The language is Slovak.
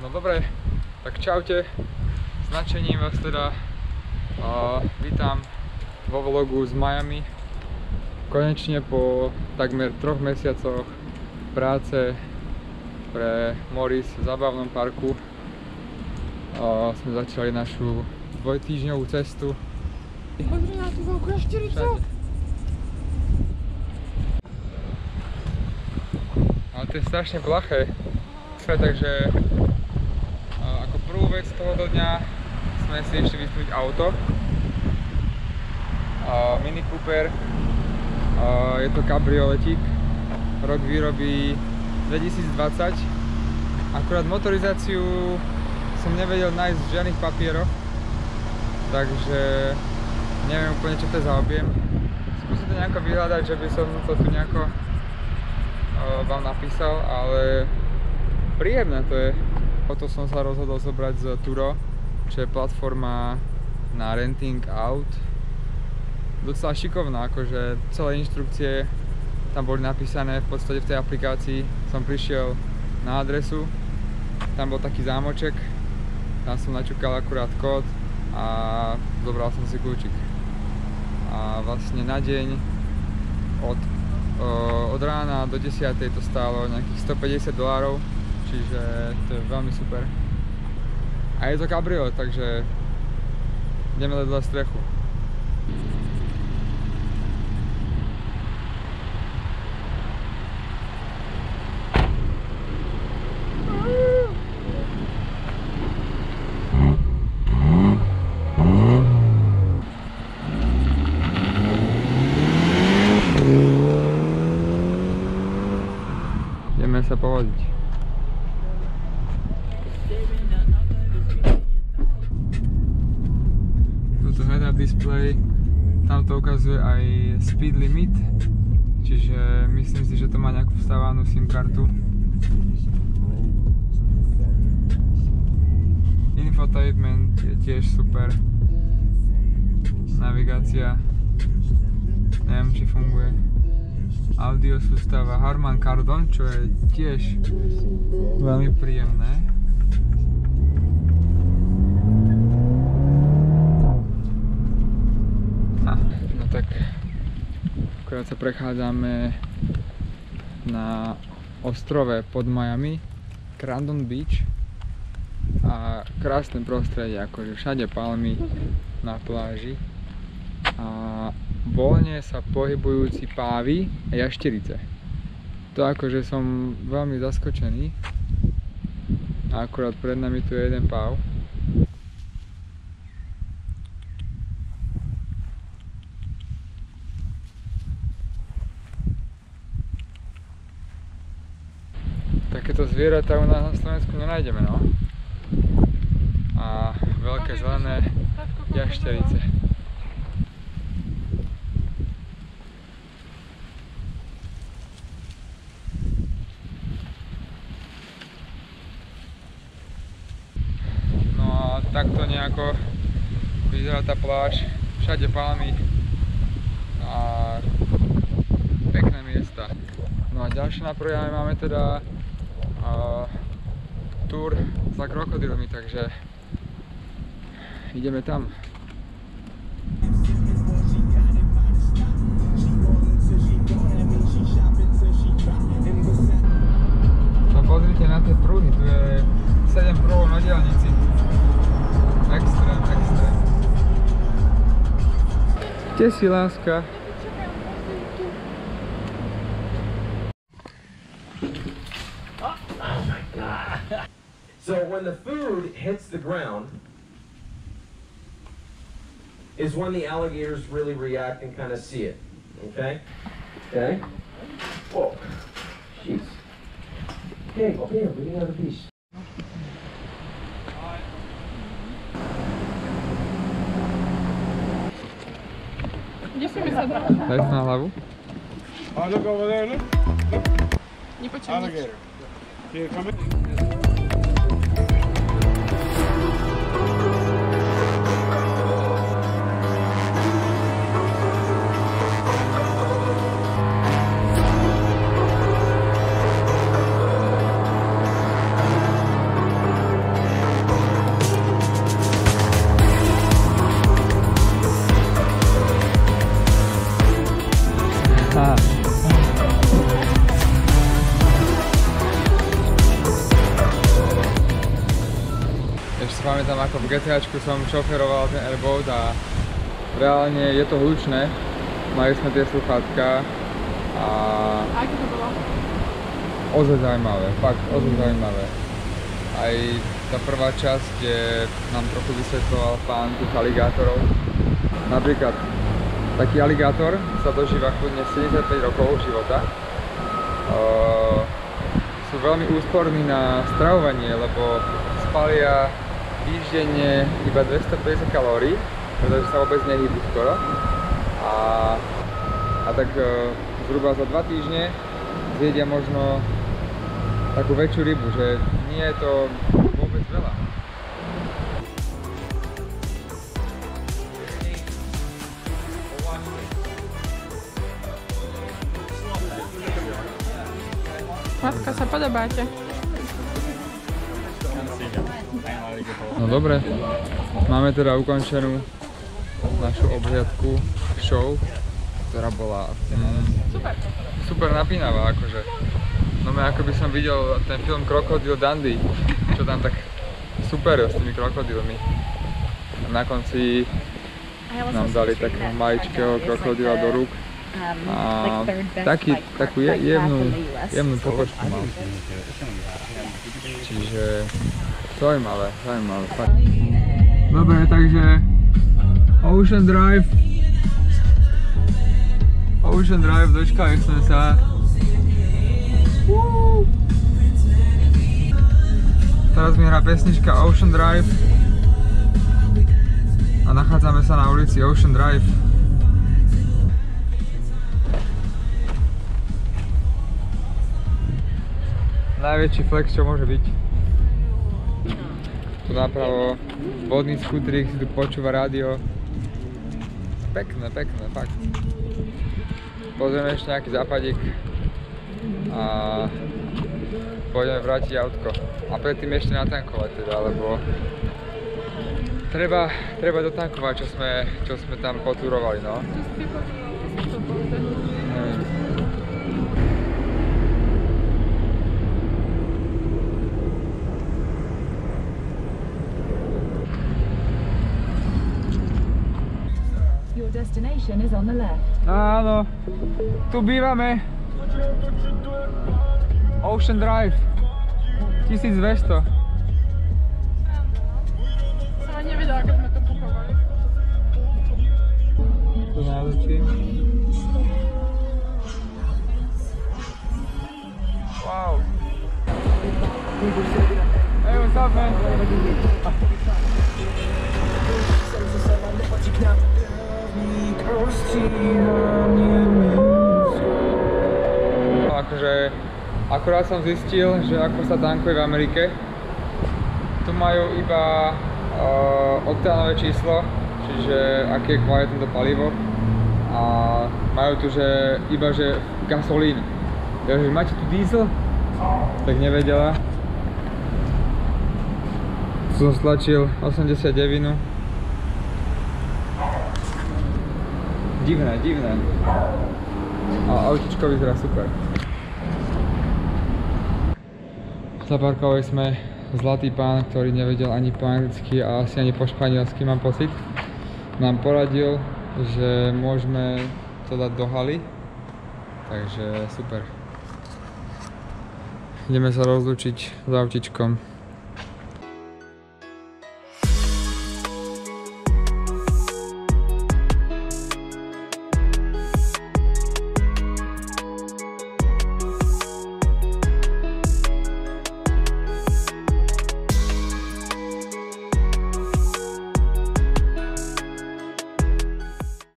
No dobre, tak čaute. S nadšením vás teda vítam vo vlogu z Miami. Konečne po takmer 3 mesiacoch práce pre Morris v zábavnom parku sme začali našu 2-týždňovú cestu. Pozri na tú veľkú jaštericu! Ale to je strašne plaché. Takže ako prvú vec tohoto dňa sme si ešte vyskúšať auto. Mini Cooper. Je to kabrioletík. Rok výroby 2020. Akurát motorizáciu som nevedel nájsť v žiadnych papieroch. Takže neviem úplne, čo to je za objem. Skúsim to nejako vyhľadať, že by som to tu nejako vám napísal, ale príjemné to je. Potom som sa rozhodol zobrať z Turo, čo je platforma na renting aut. Docela šikovná, akože celé inštrukcie tam boli napísané v podstate v tej aplikácii. Som prišiel na adresu, tam bol taký zámoček, tam som načukal akurát kód a zobral som si kľúčik. A vlastne na deň od rána do 10. to stálo nejakých $150, čiže to je veľmi super. A je to kabriolet, takže ideme dole strechu. Ideme sa povodiť. Toto head-up display, tam to ukazuje aj speed limit, čiže myslím si, že to má nejakú vstávanú SIM kartu. Infotainment je tiež super. Navigácia, neviem, či funguje. Audio sústava Harman Kardon, čo je tiež veľmi príjemné. No tak akorát sa prechádzame na ostrove pod Miami, Crandon Beach, a krásne prostredie, akože všade palmy na pláži a voľne sa pohybujúci pávy a jašterice. To akože som veľmi zaskočený. A akurát pred nami tu je jeden páv. Takéto zvieratá u nás na Slovensku nenájdeme, no. A veľké zelené jašterice. Takto nejako vyzerá tá pláž, všade palmy a pekné miesta. No a ďalšie na programe máme teda túr za krokodilmi, takže ideme tam. No pozrite na tie prúdy, tu je 7 prúhov na diaľnici. Extrém, extrém. Kde si, láska? Oh my God. So when the food hits the ground is when the alligators really react and kind of see it. Okay? Okay? Whoa. Jeez. Okay, go here, bring another piece. Daj si na hlavu. Oh, look over there, look. Look. Alligator. Here, come in. pamätám, ako v GTAčku som šoferoval ten airboat a reálne je to hlučné. Mali sme tie sluchátka a Aké to bolo? ozaj zaujímavé, fakt ozaj zaujímavé. Aj tá prvá časť, kde nám trochu vysvetloval pán tých aligátorov. Napríklad taký aligátor sa dožíva kľudne 75 rokov života. Sú veľmi úsporní na stravovanie, lebo spália týždenne iba 250 kalórií, pretože sa vôbec nehýbu skoro. A tak zhruba za 2 týždne zjedia možno takú väčšiu rybu, že nie je to vôbec veľa. Matka, sa podobáte? No dobre, máme teda ukončenú našu obhliadku show, ktorá bola super napínavá, akože. No ako by som videl ten film Crocodile Dundee, čo tam tak super s tými krokodilmi. Na konci nám dali takého maličkého krokodila do rúk a takú jemnú pokožku mal. Čiže zaujímavé, fakt. Dobre, takže Ocean Drive, dočkali sme sa. Teraz mi hrá pesnička Ocean Drive a nachádzame sa na ulici Ocean Drive. Najväčší flex, čo môže byť. Tu napravo vodný skútrik, si tu počúva rádio. Pekné, fakt. Pozrieme ešte nejaký západík a pôjdeme vrátiť autko. A predtým ešte natankovať teda, lebo treba dotankovať, čo sme tam potúrovali, no. Destination is on the left. Áno, tu bývame. Ocean Drive 1200. Som ani nevedela, keď sme to kupovali. Tu natočím. Wow. Hey, what's up, man? Akože akurát som zistil, že ako sa tankuje v Amerike. Tu majú iba oktánové číslo, čiže aké je kvalitné to palivo. A majú tu, že iba že gasolín. Takže máte tu diesel? Tak nevedela. Tu som stlačil 89. Divné. A autičko vyzerá super. Zaparkovali sme zlatý pán, ktorý nevedel ani po anglicky a asi ani po španielsky, mám pocit. Nám poradil, že môžeme to dať do haly. Takže super. Ideme sa rozlúčiť s autičkom.